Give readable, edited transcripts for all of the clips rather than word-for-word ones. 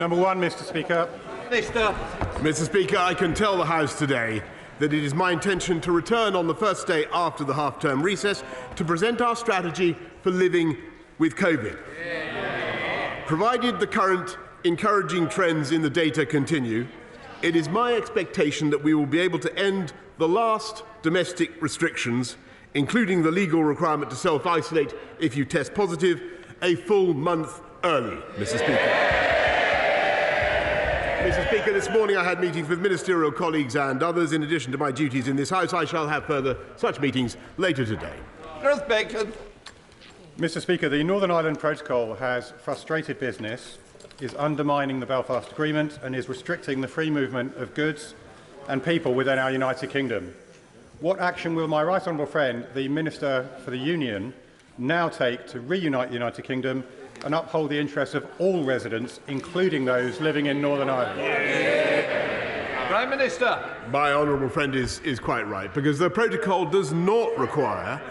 Number one, Mr. Speaker. Mr. Speaker, I can tell the House today that it is my intention to return on the first day after the half-term recess to present our strategy for living with COVID. Provided the current encouraging trends in the data continue, it is my expectation that we will be able to end the last domestic restrictions, including the legal requirement to self-isolate if you test positive, a full month early, Mr. Speaker. Mr. Speaker, this morning I had meetings with ministerial colleagues and others. In addition to my duties in this House, I shall have further such meetings later today. Mr. Speaker, the Northern Ireland Protocol has frustrated business, is undermining the Belfast Agreement and is restricting the free movement of goods and people within our United Kingdom. What action will my right honourable friend, the Minister for the Union, now take to reunite the United Kingdom and uphold the interests of all residents, including those living in Northern Ireland? Prime Minister. My honourable friend is quite right, because the protocol does not require,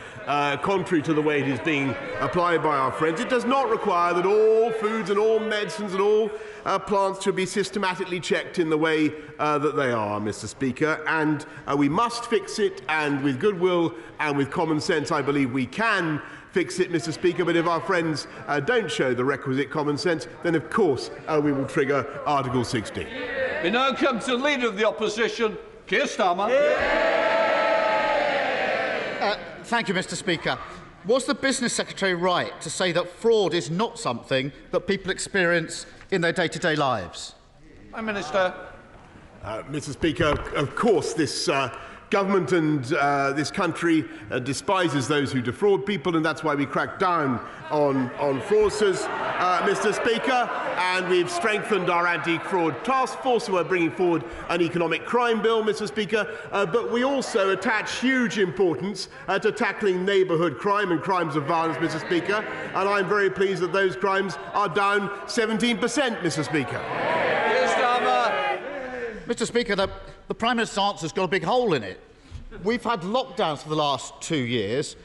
contrary to the way it is being applied by our friends, it does not require that all foods and all medicines and all plants should be systematically checked in the way that they are, Mr. Speaker. And we must fix it, and with goodwill and with common sense, I believe we can fix it, Mr. Speaker. But if our friends don't show the requisite common sense, then of course we will trigger Article 60. We now come to the Leader of the Opposition, Keir Starmer. Thank you, Mr. Speaker. Was the Business Secretary right to say that fraud is not something that people experience in their day-to-day lives? Prime Minister. Mr. Speaker, of course this government and this country despises those who defraud people, and that's why we crack down on fraudsters, Mr. Speaker, and we've strengthened our anti-fraud task force, who are bringing forward an economic crime bill, Mr. Speaker, but we also attach huge importance to tackling neighbourhood crime and crimes of violence, Mr. Speaker, and I'm very pleased that those crimes are down 17%, Mr. Speaker. Mr. Speaker, the Prime Minister's answer's got a big hole in it. We've had lockdowns for the last 2 years.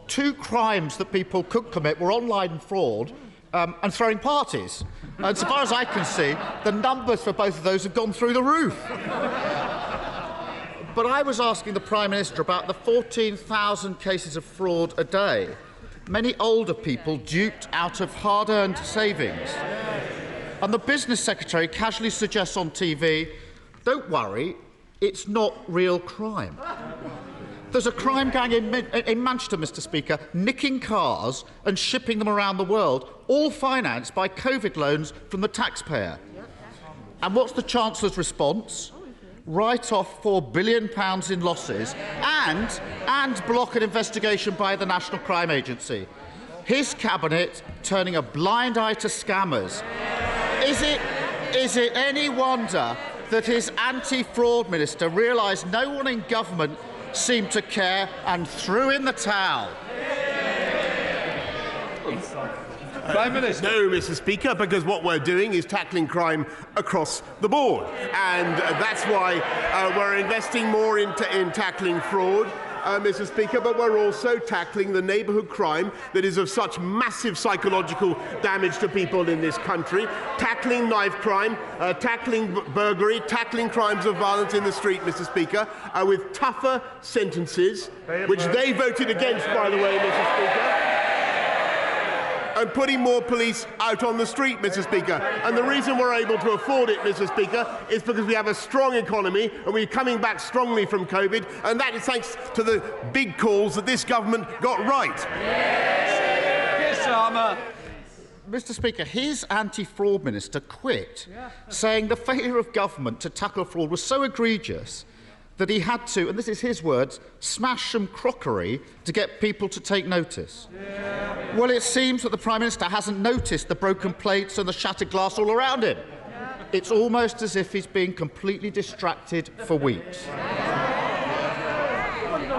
2 crimes that people could commit were online fraud and throwing parties. And so far as I can see, the numbers for both of those have gone through the roof. But I was asking the Prime Minister about the 14,000 cases of fraud a day. Many older people duped out of hard-earned savings. And the Business Secretary casually suggests on TV, don't worry, it's not real crime. There's a crime gang in Manchester, Mr. Speaker, nicking cars and shipping them around the world, all financed by COVID loans from the taxpayer. And what's the Chancellor's response? Write off £4 billion in losses and block an investigation by the National Crime Agency. His cabinet turning a blind eye to scammers. Is it any wonder that his anti-fraud minister realised no one in government seemed to care and threw in the towel? Prime Minister. No, Mr. Speaker, because what we're doing is tackling crime across the board, and that's why we're investing more in tackling fraud, Mr. Speaker, but we're also tackling the neighbourhood crime that is of such massive psychological damage to people in this country, tackling knife crime, tackling burglary, tackling crimes of violence in the street, Mr. Speaker, with tougher sentences, which they voted against, by the way, Mr. Speaker, and putting more police out on the street, Mr. Speaker. And the reason we're able to afford it, Mr. Speaker, is because we have a strong economy and we're coming back strongly from COVID, and that is thanks to the big calls that this government got right. Yes, Starmer. Mr. Speaker, his anti-fraud minister quit, saying the failure of government to tackle fraud was so egregious that he had to, and this is his words, smash some crockery to get people to take notice. Well, it seems that the Prime Minister hasn't noticed the broken plates and the shattered glass all around him. It's almost as if he's been completely distracted for weeks.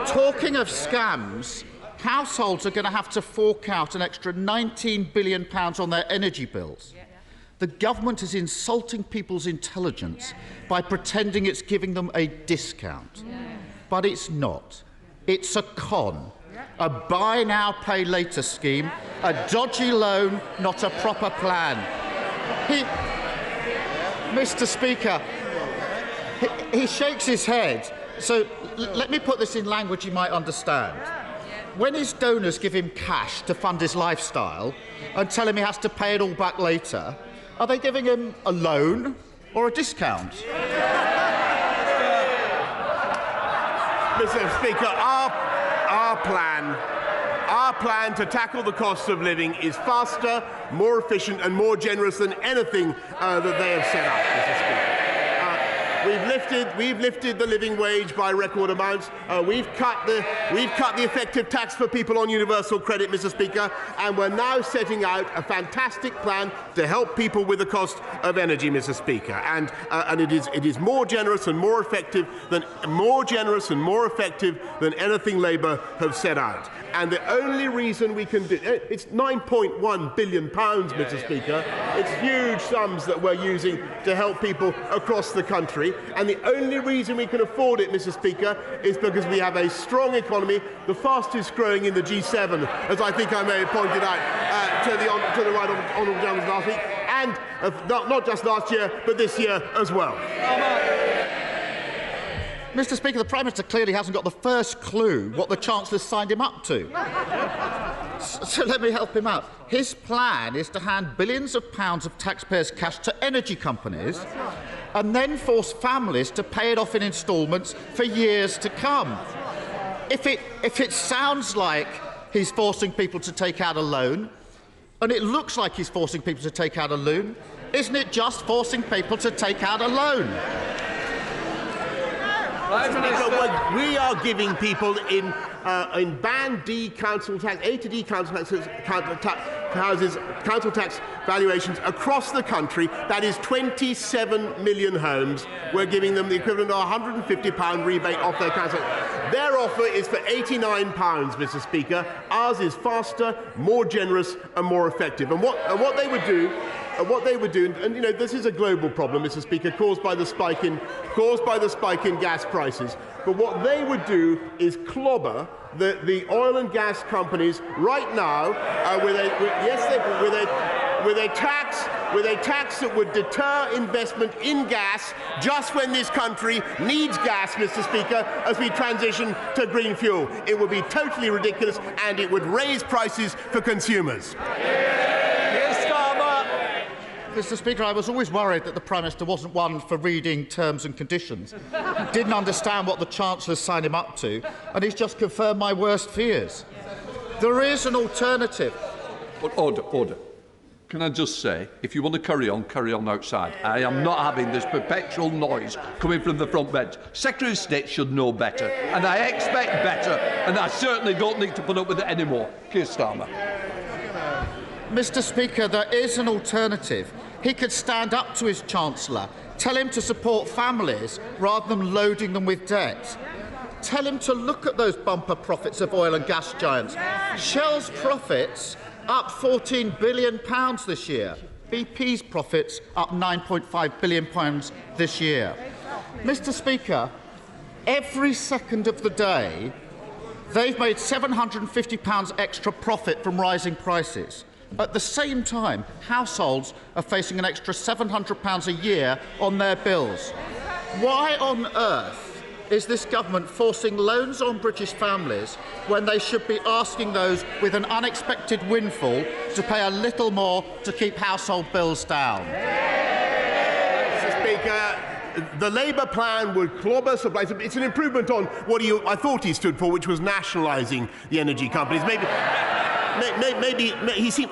Talking of scams, households are going to have to fork out an extra £19 billion on their energy bills. The government is insulting people's intelligence by pretending it's giving them a discount. But it's not. It's a con. A buy now, pay later scheme, a dodgy loan, not a proper plan. Mr. Speaker, he shakes his head. So let me put this in language you might understand. When his donors give him cash to fund his lifestyle and tell him he has to pay it all back later, are they giving him a loan or a discount? Mr. Speaker, our plan to tackle the cost of living is faster, more efficient and more generous than anything that they have set up, Mr. Speaker. We've lifted the living wage by record amounts. We've cut the effective tax for people on universal credit, Mr. Speaker, and we're now setting out a fantastic plan to help people with the cost of energy, Mr. Speaker. And it is more generous and more effective than anything Labour have set out. And the only reason we can do it's £9.1 billion, Mr. Speaker. It's huge sums that we're using to help people across the country. And the only reason we can afford it, Mr. Speaker, is because we have a strong economy, the fastest growing in the G7, as I think I may have pointed out to the right honourable gentleman last week, and not just last year, but this year as well. Mr. Speaker, the Prime Minister clearly hasn't got the first clue what the Chancellor's signed him up to. So let me help him out. His plan is to hand billions of pounds of taxpayers' cash to energy companies and then force families to pay it off in instalments for years to come. If it sounds like he's forcing people to take out a loan, and it looks like he's forcing people to take out a loan, isn't it just forcing people to take out a loan? We are giving people in Band D council tax, A to D council tax valuations across the country, that is 27 million homes, we're giving them the equivalent of £150 rebate off their council. Their offer is for £89, Mr. Speaker. Ours is faster, more generous and more effective. And what they would do, and you know, this is a global problem, Mr. Speaker, caused by the spike in gas prices. But what they would do is clobber the oil and gas companies right now with a tax that would deter investment in gas just when this country needs gas, Mr. Speaker, as we transition to green fuel. It would be totally ridiculous, and it would raise prices for consumers. Mr. Speaker, I was always worried that the Prime Minister wasn't one for reading terms and conditions, didn't understand what the Chancellor signed him up to, and he's just confirmed my worst fears. There is an alternative. But order. Can I just say, if you want to carry on outside. I am not having this perpetual noise coming from the front bench. Secretary of State should know better, and I expect better, and I certainly don't need to put up with it anymore. Keir Starmer. Mr. Speaker, there is an alternative. He could stand up to his Chancellor, tell him to support families rather than loading them with debt. Tell him to look at those bumper profits of oil and gas giants. Shell's profits up £14 billion this year. BP's profits up £9.5 billion this year. Mr. Speaker, every second of the day, they've made £750 extra profit from rising prices. At the same time, households are facing an extra £700 a year on their bills. Why on earth is this government forcing loans on British families when they should be asking those with an unexpected windfall to pay a little more to keep household bills down? Mr. Speaker, the Labour plan would clobber supply. It's an improvement on what I thought he stood for, which was nationalising the energy companies.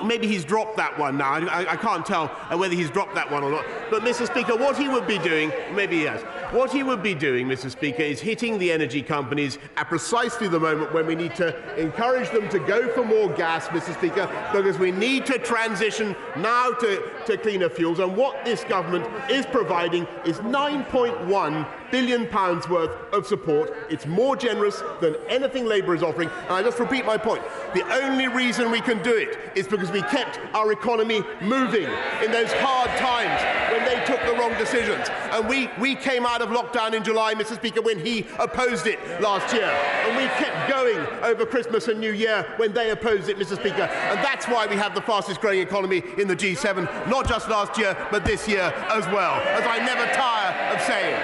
Maybe he's dropped that one now. I can't tell whether he's dropped that one or not. But, Mr. Speaker, what he would be doing, maybe he has, what he would be doing, Mr. Speaker, is hitting the energy companies at precisely the moment when we need to encourage them to go for more gas, Mr. Speaker, because we need to transition now to cleaner fuels. And what this government is providing is £9.1 billion worth of support. It's more generous than anything Labour is offering. And I just repeat my point. The only reason we can do it is because we kept our economy moving in those hard times when they took the wrong decisions. And we came out of lockdown in July, Mr. Speaker, when he opposed it last year. And we kept going over Christmas and New Year when they opposed it, Mr. Speaker. And that's why we have the fastest growing economy in the G7, not just last year, but this year as well, as I never tire of saying.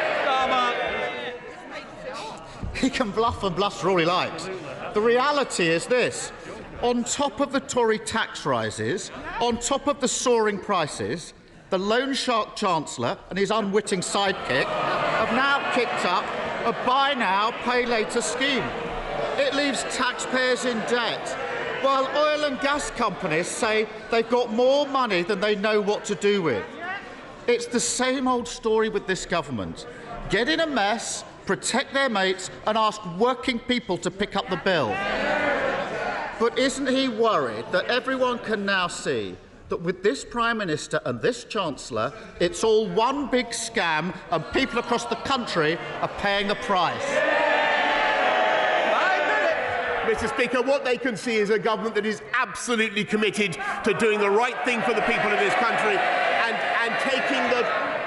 He can bluff and bluster all he likes. The reality is this. On top of the Tory tax rises, on top of the soaring prices, the loan shark Chancellor and his unwitting sidekick have now kicked up a buy now, pay later scheme. It leaves taxpayers in debt, while oil and gas companies say they've got more money than they know what to do with. It's the same old story with this government. Get in a mess, protect their mates and ask working people to pick up the bill. But isn't he worried that everyone can now see that with this Prime Minister and this Chancellor, it's all one big scam and people across the country are paying the price? Mr. Speaker, what they can see is a government that is absolutely committed to doing the right thing for the people of this country and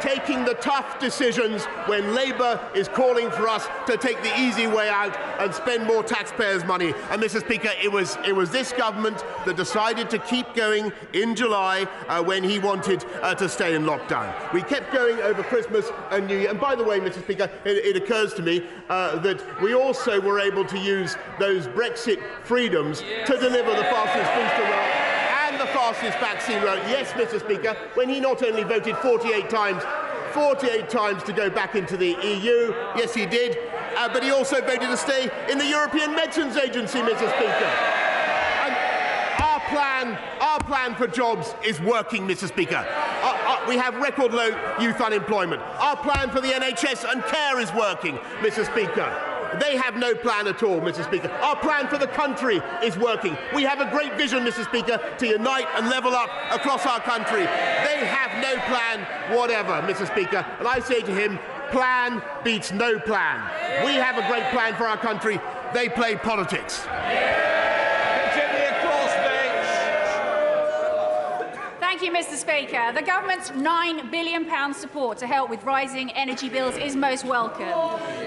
taking the tough decisions when Labour is calling for us to take the easy way out and spend more taxpayers' money. And, Mr. Speaker, it was this government that decided to keep going in July when he wanted to stay in lockdown. We kept going over Christmas and New Year. And by the way, Mr. Speaker, it occurs to me that we also were able to use those Brexit freedoms to deliver the fastest booster round and the fastest vaccine round. Yes, Mr. Speaker, when he not only voted 48 times to go back into the EU, yes he did, but he also voted to stay in the European Medicines Agency, Mr. Speaker. And our plan for jobs is working, Mr. Speaker. We have record low youth unemployment. Our plan for the NHS and care is working, Mr. Speaker. They have no plan at all, Mr. Speaker. Our plan for the country is working. We have a great vision, Mr. Speaker, to unite and level up across our country. They have no plan whatever, Mr. Speaker. And I say to him, plan beats no plan. We have a great plan for our country. They play politics. Thank you, Mr. Speaker. The government's £9 billion support to help with rising energy bills is most welcome.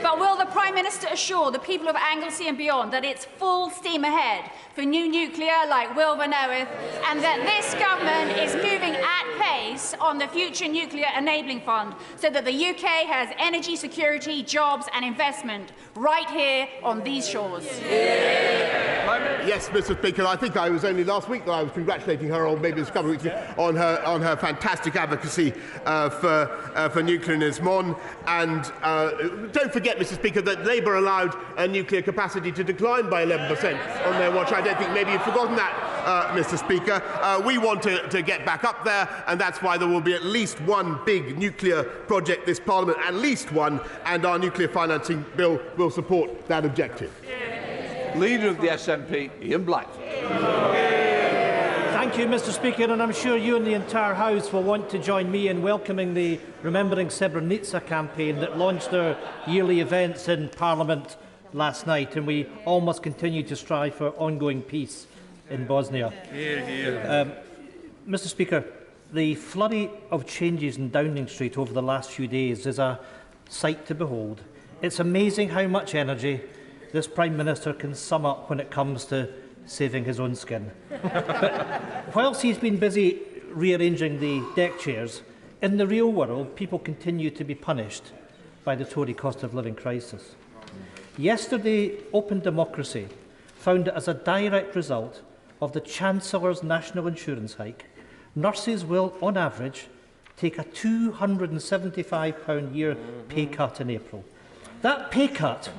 But will the Prime Minister assure the people of Anglesey and beyond that it's full steam ahead for new nuclear like Wilbur knoweth, and that this government is moving at pace on the Future Nuclear Enabling Fund so that the UK has energy security, jobs and investment right here on these shores? Yes, Mr. Speaker. I think I was only last week that I was congratulating her, or maybe it's a couple of weeks ago, on her fantastic advocacy for nuclear in Ismon. And don't forget, Mr. Speaker, that Labour allowed nuclear capacity to decline by 11% on their watch. I don't think maybe you've forgotten that, Mr. Speaker. We want to get back up there, and that's why there will be at least one big nuclear project this Parliament, at least one, and our nuclear financing bill will support that objective. Leader of the SNP, Ian Black. Thank you, Mr. Speaker, and I'm sure you and the entire House will want to join me in welcoming the Remembering Srebrenica campaign that launched their yearly events in Parliament last night, and we all must continue to strive for ongoing peace in Bosnia. Mr. Speaker, the flurry of changes in Downing Street over the last few days is a sight to behold. It's amazing how much energy this Prime Minister can sum up when it comes to saving his own skin. But whilst he's been busy rearranging the deck chairs, in the real world, people continue to be punished by the Tory cost of living crisis. Yesterday, Open Democracy found that as a direct result of the Chancellor's national insurance hike, nurses will, on average, take a £275 year pay cut in April. That pay cut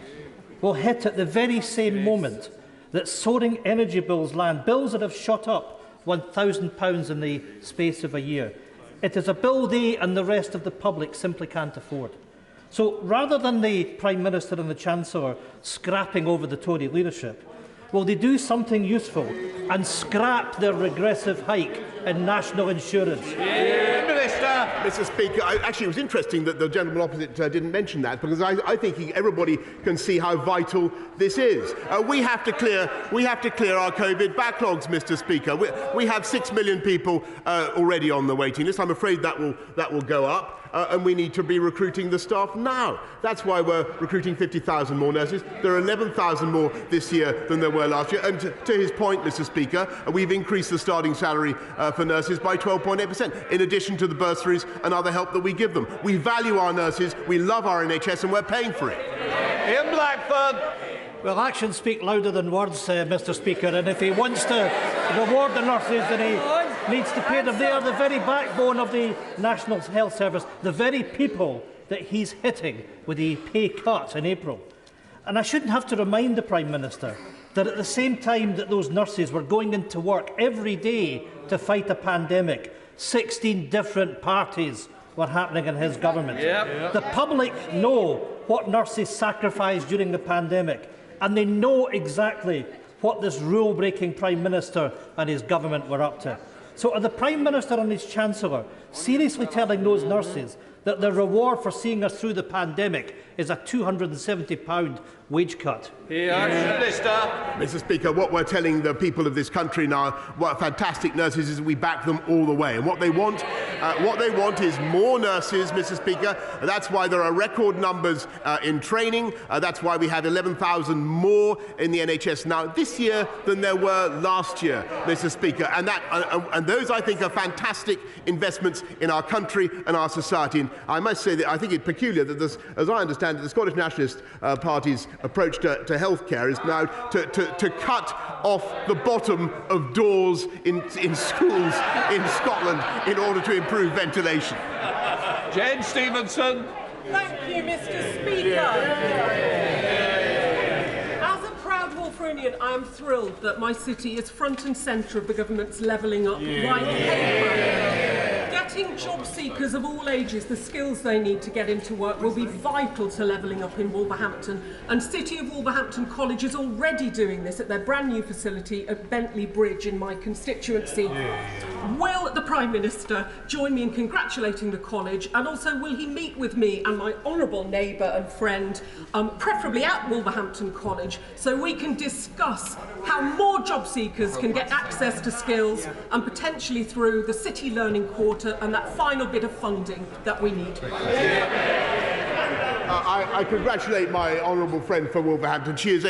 will hit at the very same moment that soaring energy bills land, bills that have shot up £1,000 in the space of a year. It is a bill they and the rest of the public simply can't afford. So rather than the Prime Minister and the Chancellor scrapping over the Tory leadership, will they do something useful and scrap their regressive hike in national insurance? Mr. Speaker, actually it was interesting that the gentleman opposite didn't mention that, because I think everybody can see how vital this is. We have to clear our COVID backlogs, Mr. Speaker. We have 6 million people already on the waiting list. I'm afraid that will go up. and we need to be recruiting the staff now. That's why we're recruiting 50,000 more nurses. There are 11,000 more this year than there were last year. And to his point, Mr. Speaker, we've increased the starting salary for nurses by 12.8%, in addition to the bursaries and other help that we give them. We value our nurses, we love our NHS, and we're paying for it. Ian Blackford. Well, actions speak louder than words, Mr. Speaker, and if he wants to reward the nurses, then he needs to pay them. They are the very backbone of the National Health Service, the very people that he's hitting with the pay cut in April. And I shouldn't have to remind the Prime Minister that at the same time that those nurses were going into work every day to fight a pandemic, 16 different parties were happening in his government. The public know what nurses sacrificed during the pandemic, and they know exactly what this rule-breaking Prime Minister and his government were up to. So are the Prime Minister and his Chancellor seriously telling those nurses that the reward for seeing us through the pandemic is a £270 wage cut? Mr. Speaker, what we're telling the people of this country now, what fantastic nurses, is we back them all the way. And what they want is more nurses, Mr. Speaker. That's why there are record numbers in training. That's why we have 11,000 more in the NHS now this year than there were last year, Mr. Speaker. And those, I think, are fantastic investments in our country and our society. And I must say that I think it's peculiar that this, as I understand it, the Scottish Nationalist Party's approach to healthcare is now to cut off the bottom of doors in schools in Scotland in order to improve ventilation. Jane Stevenson. Thank you, Mr. Speaker. As a proud Wolverinian, I am thrilled that my city is front and centre of the government's levelling up right paper. Getting job seekers of all ages the skills they need to get into work will be vital to levelling up in Wolverhampton, and City of Wolverhampton College is already doing this at their brand new facility at Bentley Bridge in my constituency. Will the Prime Minister join me in congratulating the college, and also will he meet with me and my honourable neighbour and friend, preferably at Wolverhampton College, so we can discuss how more job seekers can get access to skills, and potentially through the City Learning Quarter and that final bit of funding that we need. I congratulate my honourable friend from Wolverhampton. She is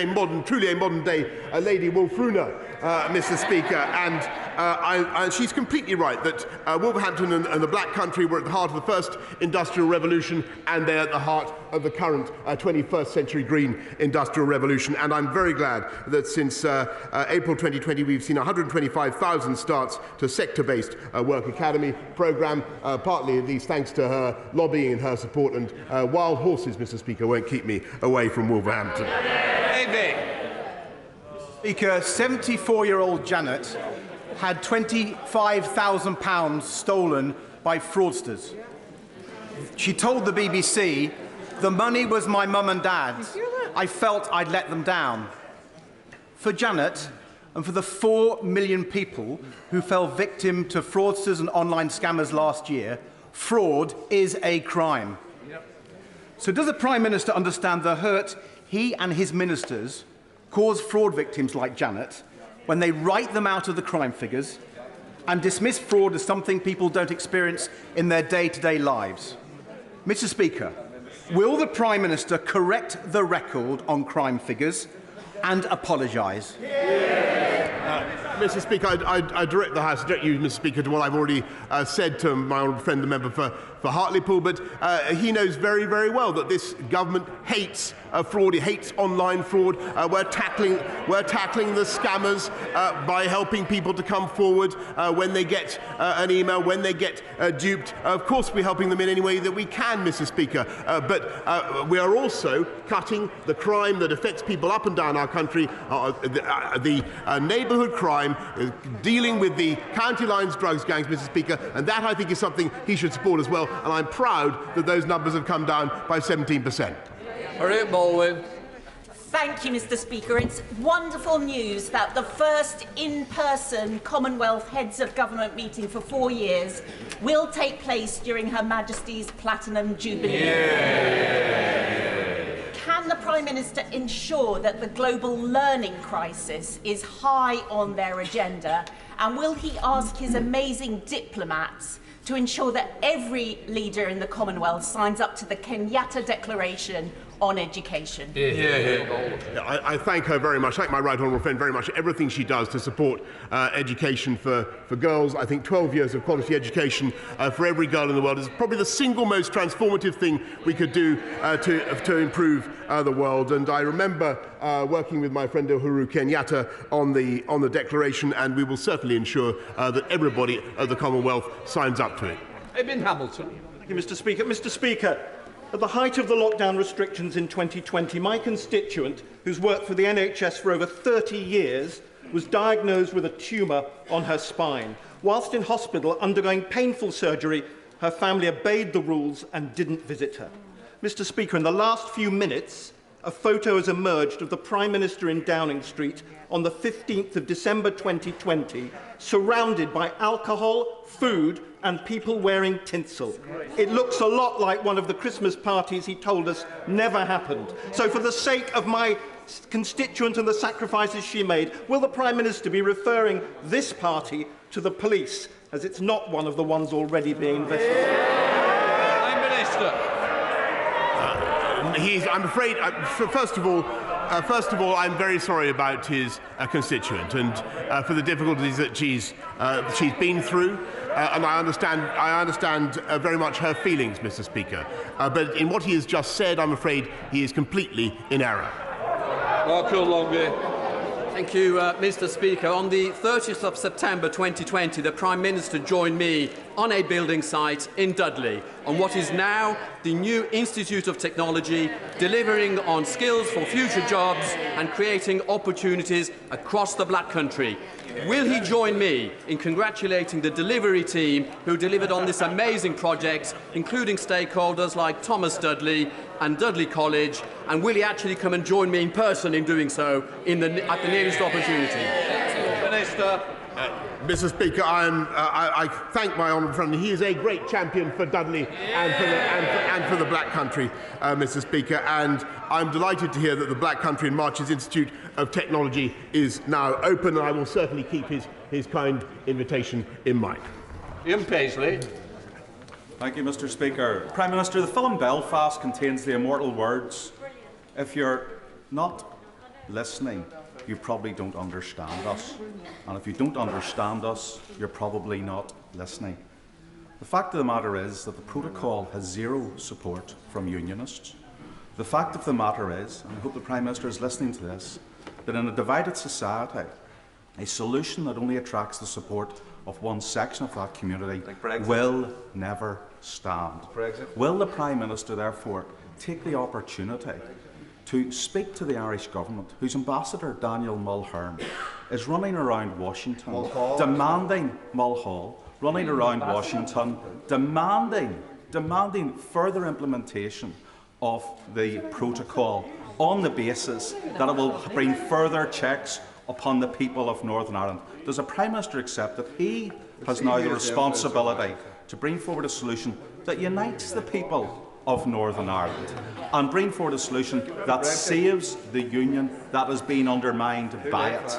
truly a modern-day Lady Wolfruna, Mr. Speaker, and she's completely right that Wolverhampton and the Black Country were at the heart of the first industrial revolution, and they're at the heart of the current 21st century green industrial revolution. And I'm very glad that since April 2020 we've seen 125,000 starts to sector-based work academy programme, partly at least thanks to her lobbying and her support, and wild horses, Mr. Speaker, won't keep me away from Wolverhampton. Speaker, 74-year-old Janet had £25,000 stolen by fraudsters. She told the BBC, "The money was my mum and dad's. I felt I'd let them down." For Janet, and for the 4 million people who fell victim to fraudsters and online scammers last year, fraud is a crime. So does the Prime Minister understand the hurt he and his ministers cause fraud victims like Janet when they write them out of the crime figures and dismiss fraud as something people don't experience in their day-to-day lives? Mr. Speaker, will the Prime Minister correct the record on crime figures and apologise? Mr. Speaker, I direct the House, direct you, Mr. Speaker, to what I've already said to my honourable friend, the member for Hartlepool, but he knows very, very well that this government hates fraud. It hates online fraud. We're tackling the scammers by helping people to come forward when they get an email, when they get duped. Of course, we're helping them in any way that we can, Mr. Speaker, but we are also cutting the crime that affects people up and down our country, the neighbourhood crime, dealing with the county lines drugs gangs, Mr. Speaker, and that, I think, is something he should support as well. And I'm proud that those numbers have come down by 17%. Thank you, Mr. Speaker. It's wonderful news that the first in-person Commonwealth Heads of Government meeting for 4 years will take place during Her Majesty's Platinum Jubilee. Can the Prime Minister ensure that the global learning crisis is high on their agenda? And will he ask his amazing diplomats to ensure that every leader in the Commonwealth signs up to the Kenyatta Declaration on education? I thank her very much, thank my right honourable friend very much for everything she does to support education for girls. I think 12 years of quality education for every girl in the world is probably the single most transformative thing we could do to improve the world. And I remember working with my friend Uhuru Kenyatta on the declaration, and we will certainly ensure that everybody at the Commonwealth signs up to it. Eben Hamilton. Thank you, Mr. Speaker. Mr. Speaker, at the height of the lockdown restrictions in 2020, my constituent, who's worked for the NHS for over 30 years, was diagnosed with a tumour on her spine. Whilst in hospital undergoing painful surgery, her family obeyed the rules and didn't visit her. Mr. Speaker, in the last few minutes, a photo has emerged of the Prime Minister in Downing Street on the 15th of December 2020, surrounded by alcohol, food and people wearing tinsel. It looks a lot like one of the Christmas parties he told us never happened. So for the sake of my constituent and the sacrifices she made, will the Prime Minister be referring this party to the police, as it's not one of the ones already being investigated? Prime Minister. I'm afraid, first of all, I'm very sorry about his constituent and for the difficulties that she's been through, and I understand very much her feelings, Mr. Speaker. But in what he has just said, I'm afraid he is completely in error. Thank you, Mr. Speaker. On the 30th of September 2020, the Prime Minister joined me on a building site in Dudley on what is now the new Institute of Technology, delivering on skills for future jobs and creating opportunities across the Black Country. Will he join me in congratulating the delivery team who delivered on this amazing project, including stakeholders like Thomas Dudley and Dudley College, and will he actually come and join me in person in doing so at the nearest opportunity? Minister. Mr. Speaker, I thank my honourable friend. He is a great champion for Dudley and for the Black Country, Mr. Speaker, and I'm delighted to hear that the Black Country in March's Institute of Technology is now open, and I will certainly keep his kind invitation in mind. Ian Paisley. Thank you, Mr. Speaker. Prime Minister, the film Belfast contains the immortal words, "If you're not listening, you probably don't understand us. And if you don't understand us, you're probably not listening." The fact of the matter is that the protocol has zero support from unionists. The fact of the matter is, and I hope the Prime Minister is listening to this, that in a divided society, a solution that only attracts the support of one section of that community will never stand. Will the Prime Minister therefore take the opportunity to speak to the Irish Government, whose Ambassador Daniel Mulhern is running around Washington demanding demanding further implementation of the protocol on the basis that it will bring further checks upon the people of Northern Ireland? Does the Prime Minister accept that he has now the responsibility to bring forward a solution that unites the people of Northern Ireland and bring forward a solution that saves the union that has been undermined by it?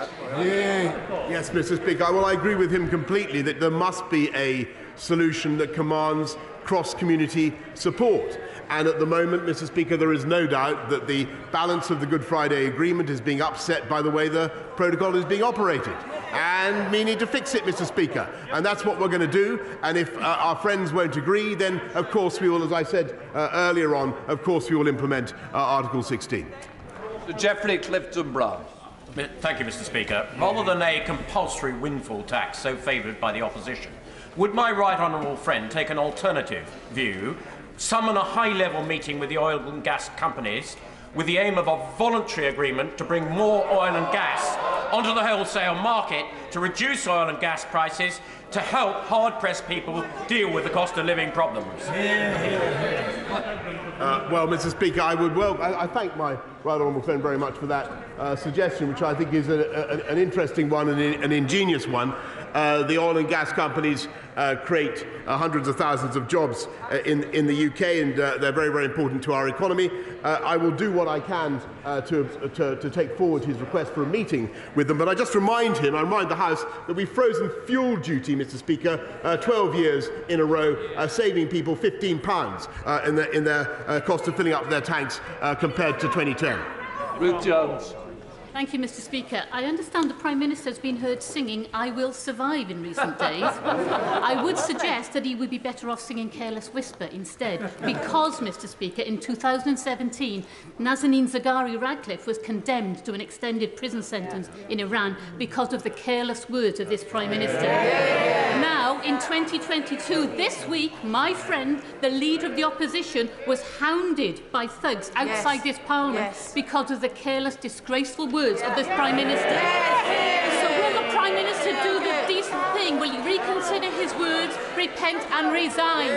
Yes, Mr. Speaker. Well, I agree with him completely that there must be a solution that commands cross-community support. And at the moment, Mr. Speaker, there is no doubt that the balance of the Good Friday Agreement is being upset by the way the protocol is being operated. And we need to fix it, Mr. Speaker. And that's what we're going to do. And if our friends won't agree, then of course we will, as I said earlier on, of course we will implement Article 16. Sir Geoffrey Clifton-Brown. Thank you, Mr. Speaker. Rather than a compulsory windfall tax so favoured by the opposition, would my right honourable friend take an alternative view, summon a high-level meeting with the oil and gas companies with the aim of a voluntary agreement to bring more oil and gas onto the wholesale market to reduce oil and gas prices to help hard-pressed people deal with the cost of living problems? Well, Mr. Speaker, I thank my right honourable friend very much for that suggestion, which I think is an interesting one and an ingenious one. the oil and gas companies create hundreds of thousands of jobs in the UK, and they're very, very important to our economy. I will do what I can to take forward his request for a meeting with them, but I just remind the House that we've frozen fuel duty, Mr. Speaker, 12 years in a row, saving people £15 in their cost of filling up their tanks compared to 2010. Ruth Jones. Thank you, Mr. Speaker. I understand the Prime Minister has been heard singing "I Will Survive" in recent days. I would suggest that he would be better off singing "Careless Whisper" instead, because, Mr. Speaker, in 2017, Nazanin Zaghari-Ratcliffe was condemned to an extended prison sentence in Iran because of the careless words of this Prime Minister. Now, in 2022, this week, my friend, the Leader of the Opposition, was hounded by thugs outside this Parliament because of the careless, disgraceful words of this Prime Minister. So will the Prime Minister do the decent thing? Will he reconsider his words, repent and resign?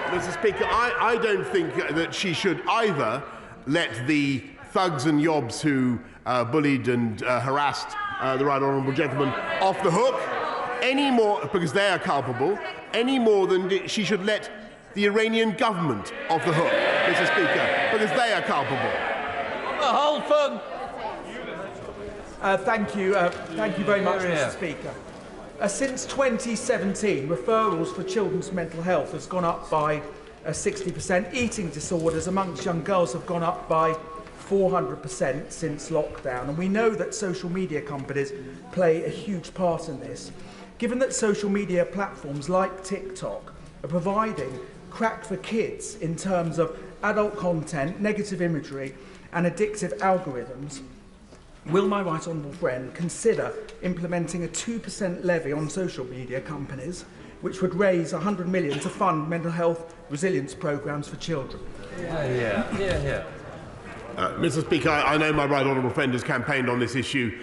Mr. Speaker, I don't think that she should either let the thugs and yobs who bullied and harassed the right honourable gentleman off the hook any more, because they are culpable, any more than she should let the Iranian government off the hook, Mr. Speaker, because they are culpable. The whole fun. Thank you very much, Mr. Speaker. Since 2017, referrals for children's mental health has gone up by 60%. Eating disorders amongst young girls have gone up by 400% since lockdown. And we know that social media companies play a huge part in this. Given that social media platforms like TikTok are providing crack for kids in terms of adult content, negative imagery, and addictive algorithms, will my right honourable friend consider implementing a 2% levy on social media companies, which would raise £100 million to fund mental health resilience programmes for children? Mr. Speaker, I know my right honourable friend has campaigned on this issue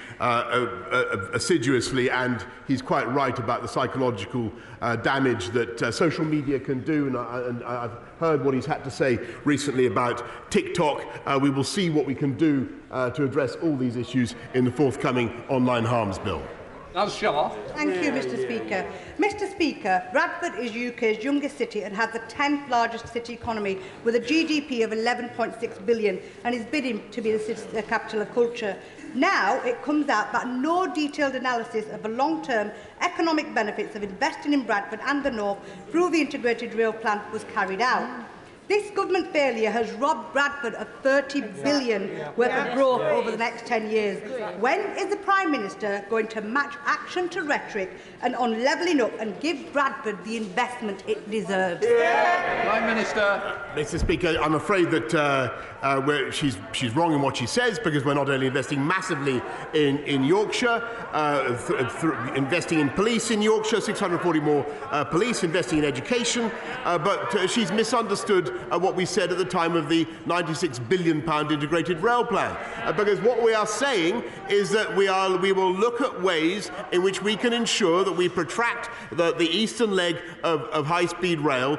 assiduously, and he's quite right about the psychological damage that social media can do, and I've heard what he's had to say recently about TikTok. We will see what we can do to address all these issues in the forthcoming online harms bill. Thank you, Mr. Speaker. Mr. Speaker, Bradford is UK's youngest city and has the 10th largest city economy with a GDP of 11.6 billion and is bidding to be the capital of culture. Now it comes out that no detailed analysis of the long-term economic benefits of investing in Bradford and the North through the integrated rail plan was carried out. This government failure has robbed Bradford of £30 billion worth of growth over the next 10 years. When is the Prime Minister going to match action to rhetoric and on levelling up and give Bradford the investment it deserves? Prime Minister. Mr. Speaker, I'm afraid that she's wrong in what she says, because we're not only investing massively in Yorkshire, investing in police in Yorkshire, 640 more police, investing in education, but she's misunderstood what we said at the time of the £96 billion integrated rail plan. Because what we are saying is that we will look at ways in which we can ensure that we protract the eastern leg of high-speed rail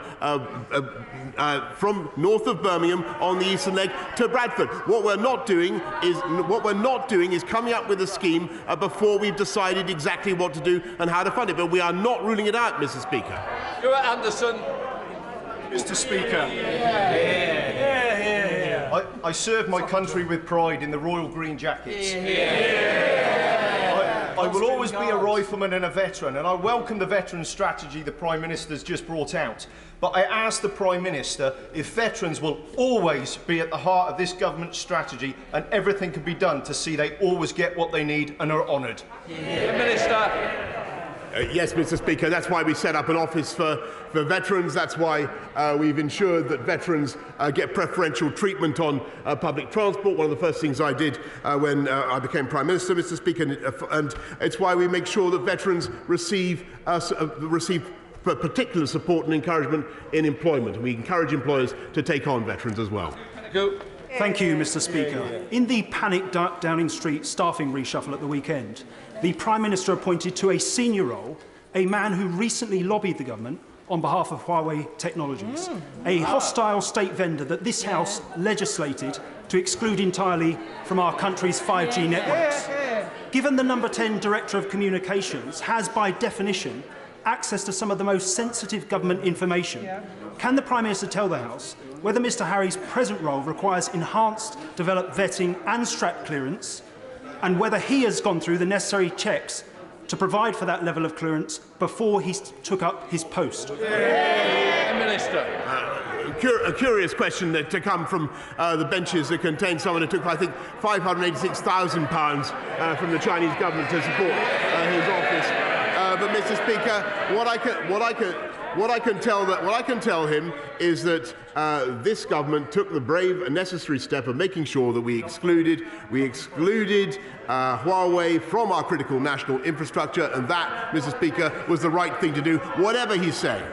from north of Birmingham on the eastern leg to Bradford. What we're not doing is coming up with a scheme before we've decided exactly what to do and how to fund it. But we are not ruling it out, Mr. Speaker. Stuart Anderson. Mr. Speaker, I served my country with pride in the Royal Green Jackets. I will always be a rifleman and a veteran, and I welcome the veteran strategy the Prime Minister's just brought out. But I ask the Prime Minister if veterans will always be at the heart of this government strategy and everything can be done to see they always get what they need and are honoured. Minister. Yes, Mr. Speaker, that's why we set up an office for veterans. That's why we've ensured that veterans get preferential treatment on public transport. One of the first things I did when I became Prime Minister, Mr. Speaker, and it's why we make sure that veterans receive particular support and encouragement in employment. We encourage employers to take on veterans as well. Thank you, Mr. Speaker. In the panic Downing Street staffing reshuffle at the weekend, the Prime Minister appointed to a senior role a man who recently lobbied the government on behalf of Huawei Technologies, a hostile state vendor that this House legislated to exclude entirely from our country's 5G networks. Given the number 10 Director of Communications has, by definition, access to some of the most sensitive government information, can the Prime Minister tell the House whether Mr Harry's present role requires enhanced developed vetting and strap clearance, and whether he has gone through the necessary checks to provide for that level of clearance before he took up his post? Minister. A curious question to come from the benches that contain someone who took, I think, £586,000 from the Chinese government to support his office. But, Mr. Speaker, what I can tell him is that this government took the brave and necessary step of making sure that we excluded Huawei from our critical national infrastructure, and that, Mr. Speaker, was the right thing to do, whatever he's saying.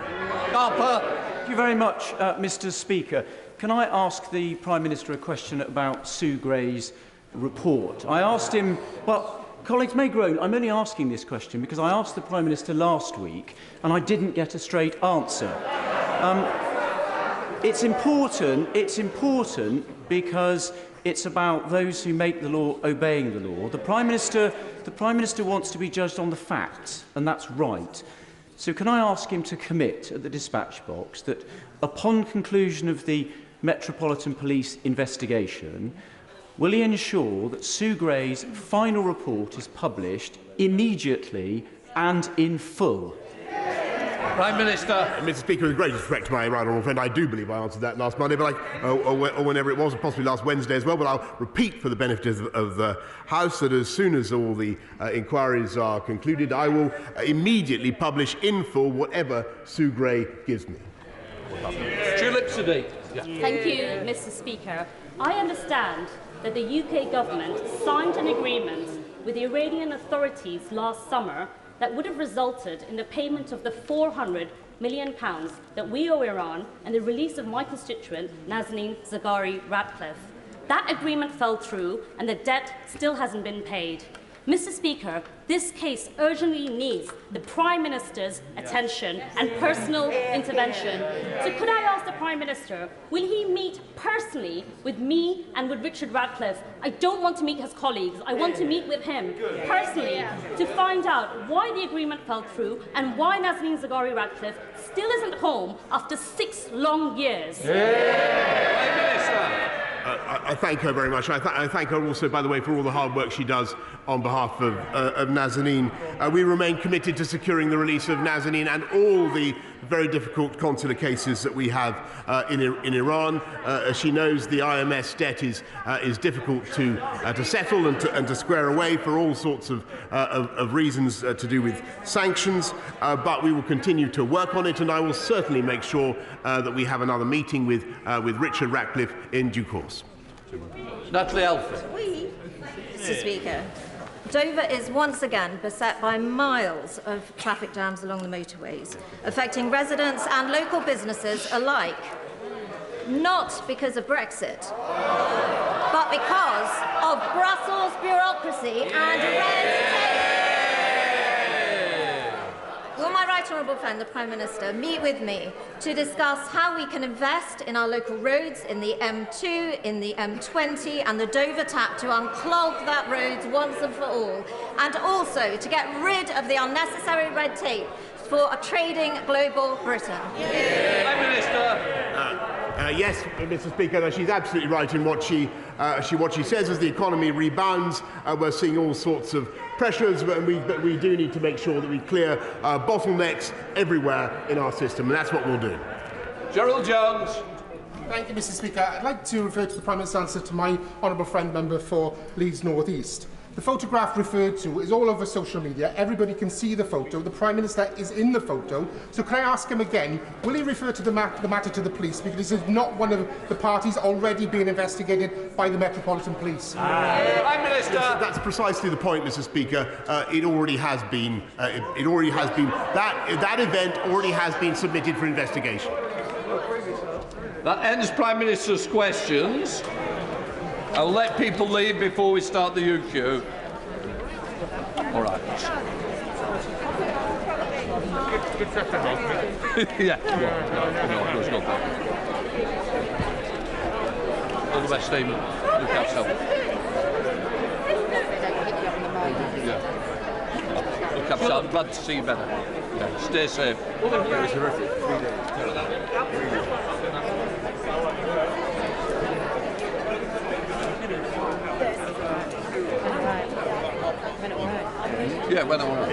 Thank you very much, Mr. Speaker. Can I ask the Prime Minister a question about Sue Gray's report? I asked him, well, colleagues may groan, I'm only asking this question because I asked the Prime Minister last week and I didn't get a straight answer. It's important because it's about those who make the law obeying the law. The Prime Minister wants to be judged on the facts, and that's right. So can I ask him to commit at the dispatch box that upon conclusion of the Metropolitan Police investigation, will he ensure that Sue Gray's final report is published immediately and in full? Prime Minister. Mr. Speaker, with great respect to my right honourable friend, I do believe I answered that last Monday, but or whenever it was, possibly last Wednesday as well. But I'll repeat for the benefit of the House that as soon as all the inquiries are concluded, I will immediately publish in full whatever Sue Gray gives me. Tulip Siddiq. Thank you, Mr. Speaker. I understand that the UK government signed an agreement with the Iranian authorities last summer that would have resulted in the payment of the £400 million that we owe Iran and the release of my constituent, Nazanin Zaghari-Ratcliffe. That agreement fell through and the debt still hasn't been paid. Mr. Speaker, this case urgently needs the Prime Minister's attention and personal intervention. So could I ask the Prime Minister, will he meet personally with me and with Richard Ratcliffe? I don't want to meet his colleagues. I want to meet with him personally to find out why the agreement fell through and why Nazanin Zaghari-Ratcliffe still isn't home after 6 long years. Prime Minister. I thank her very much. I thank her also, by the way, for all the hard work she does on behalf of Nazanin. We remain committed to securing the release of Nazanin and all the very difficult consular cases that we have in Iran. As she knows, the IMS debt is difficult to settle and to square away for all sorts of reasons to do with sanctions. But we will continue to work on it, and I will certainly make sure that we have another meeting with Richard Ratcliffe in due course. Natalie Alford. Mr. Speaker, Dover is once again beset by miles of traffic jams along the motorways, affecting residents and local businesses alike. Not because of Brexit, but because of Brussels bureaucracy and red tape. Will my right honourable friend, the Prime Minister, meet with me to discuss how we can invest in our local roads, in the M2, in the M20 and the Dover Tap to unclog that road once and for all, and also to get rid of the unnecessary red tape for a trading global Britain? Prime Minister. Yes, Mr. Speaker, she's absolutely right in what she says. As the economy rebounds, we're seeing all sorts of pressures, but we do need to make sure that we clear bottlenecks everywhere in our system, and that's what we'll do. Gerald Jones. Thank you, Mr. Speaker. I'd like to refer to the Prime Minister's answer to my honourable friend member for Leeds North East. The photograph referred to is all over social media. Everybody can see the photo. The Prime Minister is in the photo. So can I ask him again, will he refer to the matter to the police? Because this is not one of the parties already being investigated by the Metropolitan Police. Prime Minister. Yes, that's precisely the point, Mr. Speaker. It already has been. That event already has been submitted for investigation. That ends Prime Minister's questions. I'll let people leave before we start the UQ. All right. Yeah. No, it's not that. All the best, Stephen. Look after yourself. So I'm glad to see you better. Yeah, stay safe. It was horrific. 3 days. Yeah, when I want.